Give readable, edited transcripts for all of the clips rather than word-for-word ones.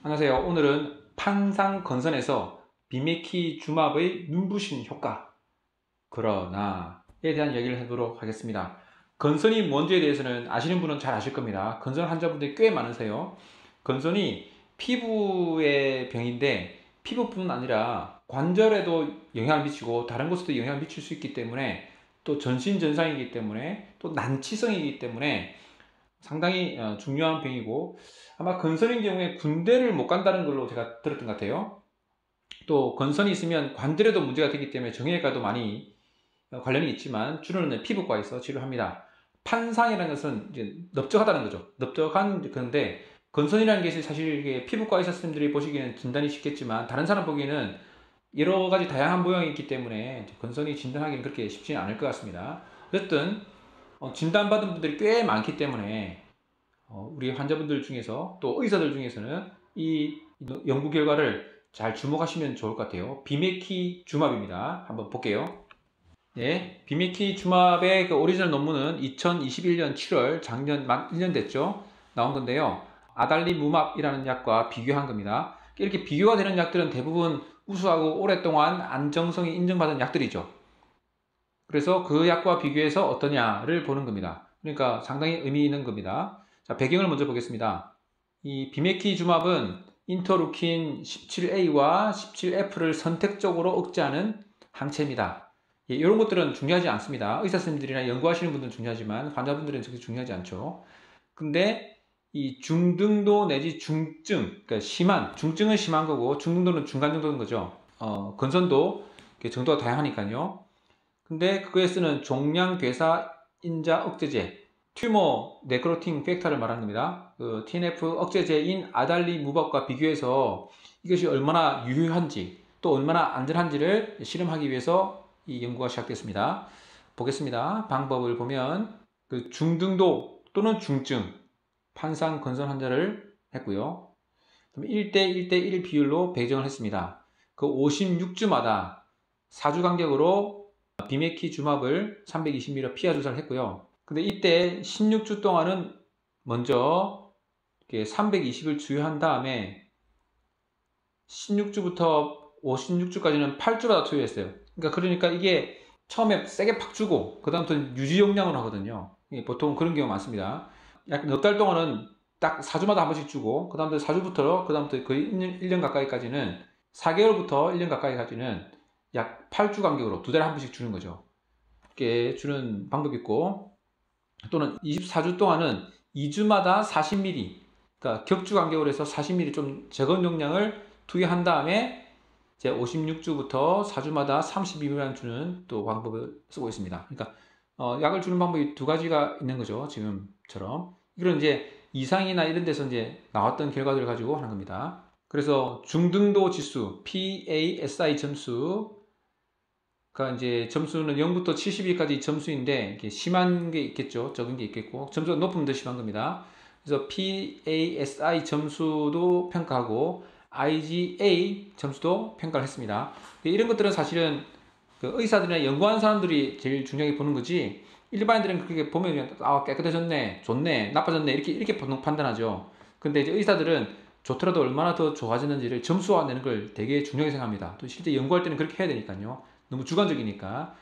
안녕하세요. 오늘은 판상 건선에서 비메키 주맙의 눈부신 효과 그러나에 대한 이야기를 해보도록 하겠습니다. 건선이 뭔지에 대해서는 아시는 분은 잘 아실 겁니다. 건선 환자분들이 꽤 많으세요. 건선이 피부의 병인데 피부뿐 아니라 관절에도 영향을 미치고 다른 곳에도 영향을 미칠 수 있기 때문에 또 전신 전상이기 때문에 또 난치성이기 때문에 상당히 중요한 병이고, 아마 건선인 경우에 군대를 못 간다는 걸로 제가 들었던 것 같아요. 또 건선이 있으면 관절에도 문제가 되기 때문에 정형외과도 많이 관련이 있지만 주로는 피부과에서 치료합니다. 판상이라는 것은 이제 넓적하다는 거죠. 넓적한 그런데, 건선이라는 것이 사실 이게 피부과 의사 선생님들이 보시기에는 진단이 쉽겠지만 다른 사람 보기에는 여러 가지 다양한 모양이 있기 때문에 건선이 진단하기는 그렇게 쉽지는 않을 것 같습니다. 어쨌든 진단받은 분들이 꽤 많기 때문에 우리 환자분들 중에서 또 의사들 중에서는 이 연구 결과를 잘 주목하시면 좋을 것 같아요. 비메키 주맙입니다. 한번 볼게요. 네, 비메키 주맙의 그 오리지널 논문은 2021년 7월, 작년 만 1년 됐죠. 나온 건데요. 아달리무맙이라는 약과 비교한 겁니다. 이렇게 비교가 되는 약들은 대부분 우수하고 오랫동안 안정성이 인정받은 약들이죠. 그래서 그 약과 비교해서 어떠냐를 보는 겁니다. 그러니까 상당히 의미 있는 겁니다. 자, 배경을 먼저 보겠습니다. 이 비메키주맙은 인터루킨 17A와 17F를 선택적으로 억제하는 항체입니다. 예, 이런 것들은 중요하지 않습니다. 의사 선생님들이나 연구하시는 분들은 중요하지만 환자분들은 그렇게 중요하지 않죠. 근데 이 중등도 내지 중증, 그러니까 중증은 심한 거고 중등도는 중간 정도인 거죠. 건선도 정도가 다양하니까요. 근데 그거에 쓰는 종양괴사 인자 억제제, 튜머 네크로팅 팩터를 말하는 겁니다. 그 TNF 억제제인 아달리무밥과 비교해서 이것이 얼마나 유효한지 또 얼마나 안전한지를 실험하기 위해서 이 연구가 시작됐습니다. 보겠습니다. 방법을 보면 그 중등도 또는 중증 판상 건선 환자를 했고요. 1대 1대 1 비율로 배정을 했습니다. 그 56주마다 4주 간격으로 비메키주맙을 320ml 피하 주사를 했고요. 근데 이때 16주 동안은 먼저 320을 투여한 다음에 16주부터 56주까지는 8주마다 투여했어요. 그러니까 이게 처음에 세게 팍 주고 그 다음부터 유지 용량으로 하거든요. 보통 그런 경우가 많습니다. 약 넉 달 동안은 딱 4주마다 한 번씩 주고 그 다음부터 4주부터 그 다음부터 거의 1년 가까이까지는 4개월부터 1년 가까이까지는 약 8주 간격으로 두 달에 한 번씩 주는 거죠. 이렇게 주는 방법이 있고, 또는 24주 동안은 2주마다 40ml, 그러니까 격주 간격으로 해서 40ml 좀 적은 용량을 투여한 다음에 이제 56주부터 4주마다 32mg 주는 또 방법을 쓰고 있습니다. 그러니까 약을 주는 방법이 두 가지가 있는 거죠. 지금처럼. 이런 이제 이상이나 이런 데서 이제 나왔던 결과들을 가지고 하는 겁니다. 그래서 중등도 지수 PASI 점수가 이제 점수는 0부터 70까지 점수인데 이게 심한 게 있겠죠. 적은 게 있겠고 점수가 높으면 더 심한 겁니다. 그래서 PASI 점수도 평가하고 IGA 점수도 평가를 했습니다. 이런 것들은 사실은 그 의사들이나 연구하는 사람들이 제일 중요하게 보는 거지, 일반인들은 그렇게 보면 그냥 깨끗해졌네, 좋네, 나빠졌네 이렇게 보통 판단하죠. 근데 이제 의사들은 좋더라도 얼마나 더 좋아졌는지를 점수화내는 걸 되게 중요하게 생각합니다. 또 실제 연구할 때는 그렇게 해야 되니까요. 너무 주관적이니까.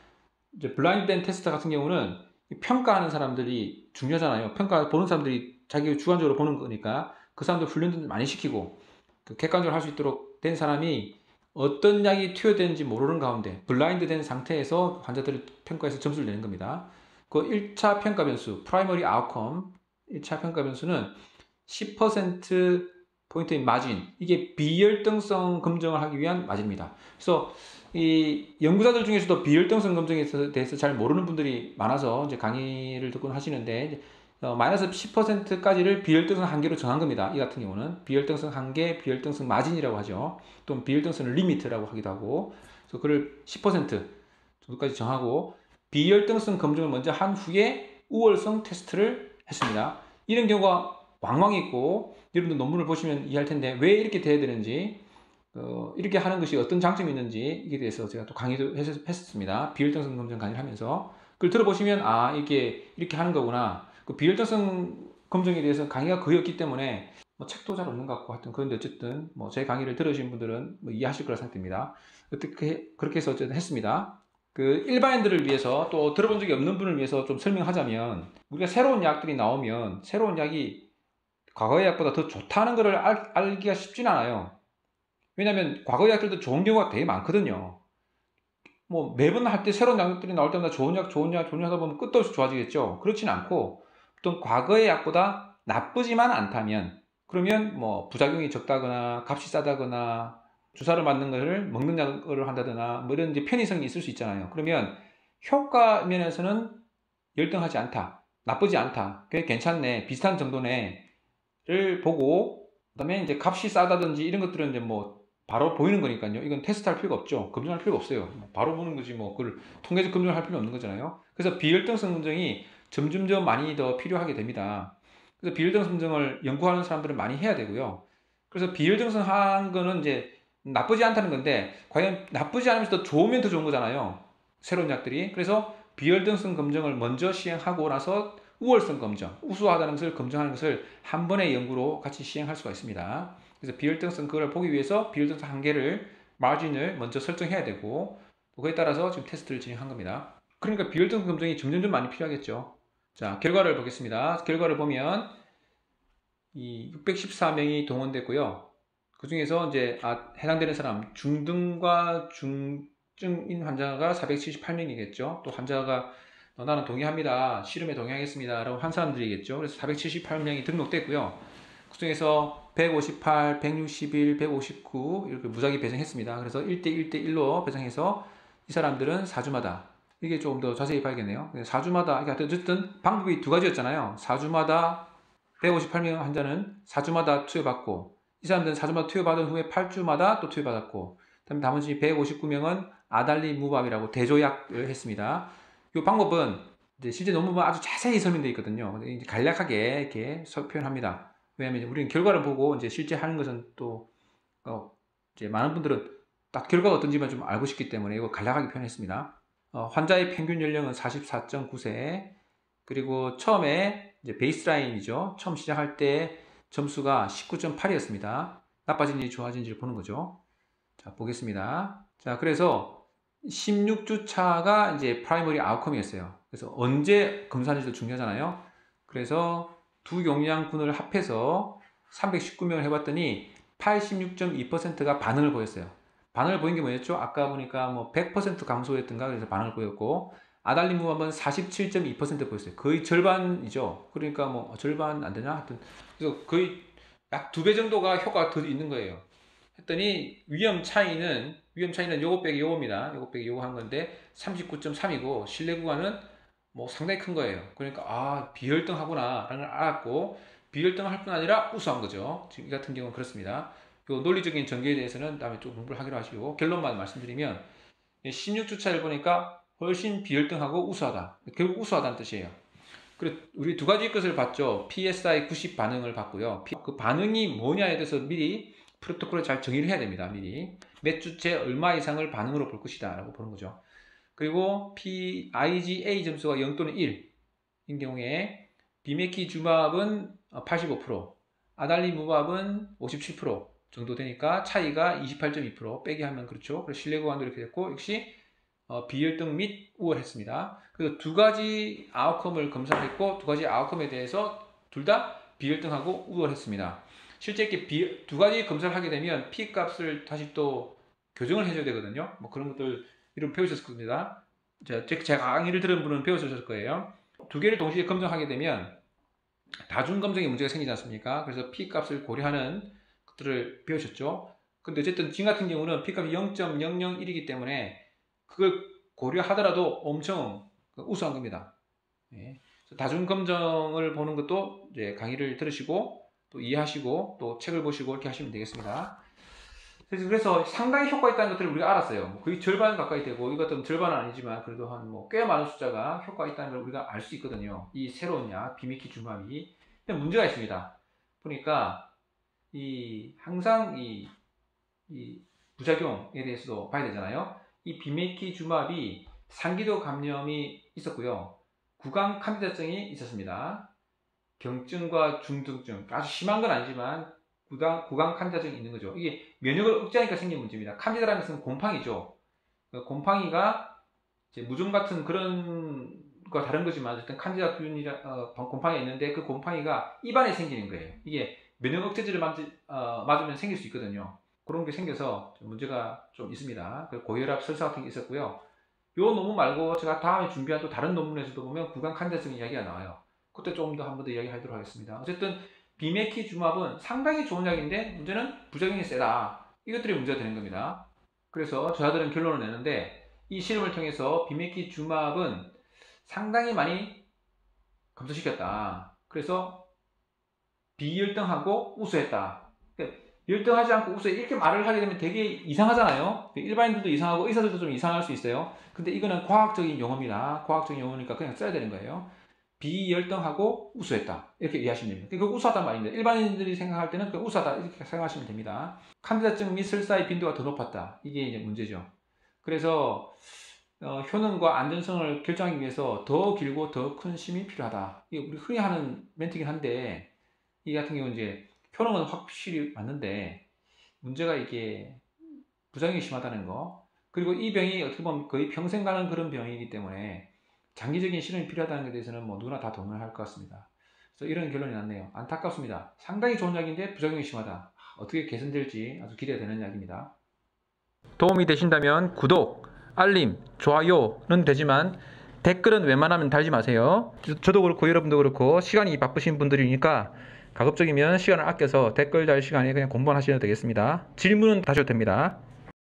이제 블라인드 테스트 같은 경우는 평가하는 사람들이 중요하잖아요. 평가 보는 사람들이 자기 주관적으로 보는 거니까 그 사람들 훈련도 많이 시키고 그 객관적으로 할 수 있도록 된 사람이 어떤 약이 투여되는지 모르는 가운데 블라인드 된 상태에서 환자들을 평가해서 점수를 내는 겁니다. 그 1차 평가 변수, 프라이머리 아웃컴 1차 평가 변수는 10% 포인트인 마진, 이게 비열등성 검정을 하기 위한 마진입니다. 그래서 이 연구자들 중에서도 비열등성 검정에 대해서 잘 모르는 분들이 많아서 이제 강의를 듣곤 하시는데, 마이너스 10%까지를 비열등성 한계로 정한 겁니다. 이 같은 경우는 비열등성 한계, 비열등성 마진이라고 하죠. 또는 비열등성 리미트라고 하기도 하고, 그래서 그를 10% 정도까지 정하고 비열등성 검증을 먼저 한 후에 우월성 테스트를 했습니다. 이런 경우가 왕왕 있고, 여러분들 논문을 보시면 이해할 텐데 왜 이렇게 돼야 되는지, 이렇게 하는 것이 어떤 장점이 있는지 이에 대해서 제가 또 강의도 했었습니다. 비혈등성 검증 강의를 하면서 그걸 들어보시면 이게 이렇게 하는 거구나. 그 비혈등성 검증에 대해서 강의가 거의 없기 때문에 뭐 책도 잘 없는 것 같고 하여튼 그런데 어쨌든 뭐 제 강의를 들으신 분들은 뭐 이해하실 거라 생각됩니다. 어떻게 그렇게 해서 어쨌든 했습니다. 그 일반인들을 위해서 또 들어본 적이 없는 분을 위해서 좀 설명하자면 우리가 새로운 약들이 나오면 새로운 약이 과거의 약보다 더 좋다는 것을 알기가 쉽진 않아요. 왜냐하면 과거의 약들도 좋은 경우가 되게 많거든요. 뭐 매번 할 때 새로운 약들이 나올 때마다 좋은 약, 좋은 약, 좋은 약 하다 보면 끝도 없이 좋아지겠죠. 그렇진 않고 어떤 과거의 약보다 나쁘지만 않다면 그러면 뭐 부작용이 적다거나 값이 싸다거나 주사를 맞는 것을 먹는 약을 한다거나 뭐 이런 이제 편의성이 있을 수 있잖아요. 그러면 효과 면에서는 열등하지 않다. 나쁘지 않다. 꽤 괜찮네. 비슷한 정도네를 보고 그다음에 이제 값이 싸다든지 이런 것들은 이제 뭐 바로 보이는 거니까요. 이건 테스트할 필요가 없죠. 검증할 필요가 없어요. 바로 보는 거지 뭐 그걸 통계적 검증을 할 필요는 없는 거잖아요. 그래서 비혈등성 검증이 점점점 많이 더 필요하게 됩니다. 그래서 비혈등성 검증을 연구하는 사람들은 많이 해야 되고요. 그래서 비혈등성 한 거는 이제 나쁘지 않다는 건데 과연 나쁘지 않으면서 더 좋으면 더 좋은 거잖아요. 새로운 약들이. 그래서 비혈등성 검증을 먼저 시행하고 나서 우월성 검증, 우수하다는 것을 검증하는 것을 한 번의 연구로 같이 시행할 수가 있습니다. 그래서 비혈등성 그걸 보기 위해서 비혈등성 한계를 마진을 먼저 설정해야 되고 그에 따라서 지금 테스트를 진행한 겁니다. 그러니까 비혈등성 검증이 점점점 많이 필요하겠죠. 자, 결과를 보겠습니다. 결과를 보면 이 614명이 동원됐고요. 그 중에서 이제 해당되는 사람 중등과 중증인 환자가 478명이겠죠. 또 환자가 나는 동의합니다. 실험에 동의하겠습니다. 라고 한 사람들이겠죠. 그래서 478명이 등록됐고요. 그 중에서 158, 161, 159 이렇게 무작위 배정했습니다. 그래서 1대 1대 1로 배정해서 이 사람들은 4주마다 이게 조금 더 자세히 봐야겠네요. 4주마다 어쨌든 방법이 두 가지였잖아요. 4주마다 158명 환자는 4주마다 투여받고 이 사람들은 4주마다 투여받은 후에 8주마다 또 투여받았고 그다음에 나머지 159명은 아달리무밥이라고 대조약을 했습니다. 이 방법은 이제 실제 논문은 아주 자세히 설명되어 있거든요. 이제 간략하게 이렇게 표현합니다. 왜냐하면 우리는 결과를 보고 이제 실제 하는 것은 또 이제 많은 분들은 딱 결과가 어떤지만 좀 알고 싶기 때문에 이거 간략하게 표현했습니다. 환자의 평균 연령은 44.9세 그리고 처음에 이제 베이스라인이죠. 처음 시작할 때 점수가 19.8이었습니다. 나빠진지 좋아진지를 보는 거죠. 자, 보겠습니다. 자, 그래서 16주차가 이제 프라이머리 아웃컴이었어요. 그래서 언제 검사하는지도 중요하잖아요. 그래서 두 용량군을 합해서 319명을 해봤더니 86.2%가 반응을 보였어요. 반응을 보인 게 뭐였죠? 아까 보니까 뭐 100% 감소했던가 그래서 반응을 보였고 아달리무밥은 47.2% 보였어요. 거의 절반이죠. 그러니까 뭐 절반 안 되나? 하여튼 그래서 거의 약 2배 정도가 효과가 더 있는 거예요. 했더니 위험 차이는 요거 빼기 요겁니다. 요거 빼기 요거 한 건데 39.3이고 신뢰 구간은 뭐 상당히 큰 거예요. 그러니까 비혈등하구나 라는 걸 알았고 비혈등할 뿐 아니라 우수한 거죠. 지금 이 같은 경우는 그렇습니다. 요 논리적인 전개에 대해서는 다음에 좀 공부를 하기로 하시고 결론만 말씀드리면 16주차를 보니까 훨씬 비혈등하고 우수하다. 결국 우수하다는 뜻이에요. 그리고 우리 두 가지 것을 봤죠. PSI 90 반응을 봤고요. 그 반응이 뭐냐에 대해서 미리 프로토콜을 잘 정의를 해야 됩니다. 미리 몇 주째 얼마 이상을 반응으로 볼 것이다 라고 보는 거죠. 그리고 IGA 점수가 0 또는 1인 경우에 비메키주밥은 85%, 아달리무밥은 57% 정도 되니까 차이가 28.2% 빼기 하면 그렇죠. 그래서 신뢰 구간도 이렇게 됐고 역시 비혈등 및 우월했습니다. 그래서 두 가지 아웃컴을 검사했고 두 가지 아웃컴에 대해서 둘 다 비혈등하고 우월했습니다. 실제 이렇게 두 가지 검사를 하게 되면 P 값을 다시 또 교정을 해줘야 되거든요. 뭐 그런 것들 이런 배우셨을 겁니다. 제가 강의를 들은 분은 배우셨을 거예요. 두 개를 동시에 검증하게 되면 다중 검증에 문제가 생기지 않습니까? 그래서 P 값을 고려하는 것들을 배우셨죠. 근데 어쨌든 지금 같은 경우는 P 값이 0.001이기 때문에 그걸 고려하더라도 엄청 우수한 겁니다. 예. 다중 검증을 보는 것도 이제 강의를 들으시고 또 이해하시고 또 책을 보시고 이렇게 하시면 되겠습니다. 그래서 상당히 효과 있다는 것들을 우리가 알았어요. 거의 절반 가까이 되고 이것도 절반은 아니지만 그래도 한 뭐 꽤 많은 숫자가 효과 있다는 걸 우리가 알 수 있거든요. 이 새로운 약 비미키주밥이. 근데 문제가 있습니다. 보니까 항상 이 부작용에 대해서도 봐야 되잖아요. 이 경증과 중증증, 아주 심한 건 아니지만 구강 칸디다증이 있는 거죠. 이게 면역을 억제하니까 생긴 문제입니다. 칸디다라는 것은 곰팡이죠. 곰팡이가 이제 무좀 같은 그런 거 다른 거지만 어쨌든 칸디다균이라 곰팡이가 있는데 그 곰팡이가 입안에 생기는 거예요. 이게 면역 억제제를 맞으면 생길 수 있거든요. 그런 게 생겨서 좀 문제가 좀 있습니다. 고혈압, 설사 같은 게 있었고요. 요 논문 말고 제가 다음에 준비한 또 다른 논문에서도 보면 구강 칸디다증 이야기가 나와요. 그때 조금 더 한 번 더 이야기하도록 하겠습니다. 어쨌든 비메키주맙은 상당히 좋은 약인데 문제는 부작용이 세다. 이것들이 문제가 되는 겁니다. 그래서 저자들은 결론을 내는데 이 실험을 통해서 비메키주맙은 상당히 많이 감소시켰다. 그래서 비열등하고 우수했다. 열등하지 않고 우수해 이렇게 말을 하게 되면 되게 이상하잖아요. 일반인들도 이상하고 의사들도 좀 이상할 수 있어요. 근데 이거는 과학적인 용어입니다. 과학적인 용어니까 그냥 써야 되는 거예요. 비열등하고 우수했다. 이렇게 이해하시면 됩니다. 그러니까 우수하단 말입니다. 일반인들이 생각할 때는 우수하다 이렇게 생각하시면 됩니다. 칸디다증 및 설사의 빈도가 더 높았다. 이게 이제 문제죠. 그래서 효능과 안전성을 결정하기 위해서 더 길고 더 큰 심이 필요하다. 이게 우리 흔히 하는 멘트긴 한데 이 같은 경우는 이제 효능은 확실히 맞는데 문제가 이게 부작용이 심하다는 거. 그리고 이 병이 어떻게 보면 거의 평생 가는 그런 병이기 때문에 장기적인 실험이 필요하다는 것에 대해서는 뭐 누구나 다 동의할 것 같습니다. 그래서 이런 결론이 났네요. 안타깝습니다. 상당히 좋은 약인데 부작용이 심하다. 어떻게 개선될지 아주 기대되는 약입니다. 도움이 되신다면 구독, 알림, 좋아요는 되지만 댓글은 웬만하면 달지 마세요. 저도 그렇고 여러분도 그렇고 시간이 바쁘신 분들이니까 가급적이면 시간을 아껴서 댓글 달 시간에 그냥 공부만 하시면 되겠습니다. 질문은 다셔도 됩니다.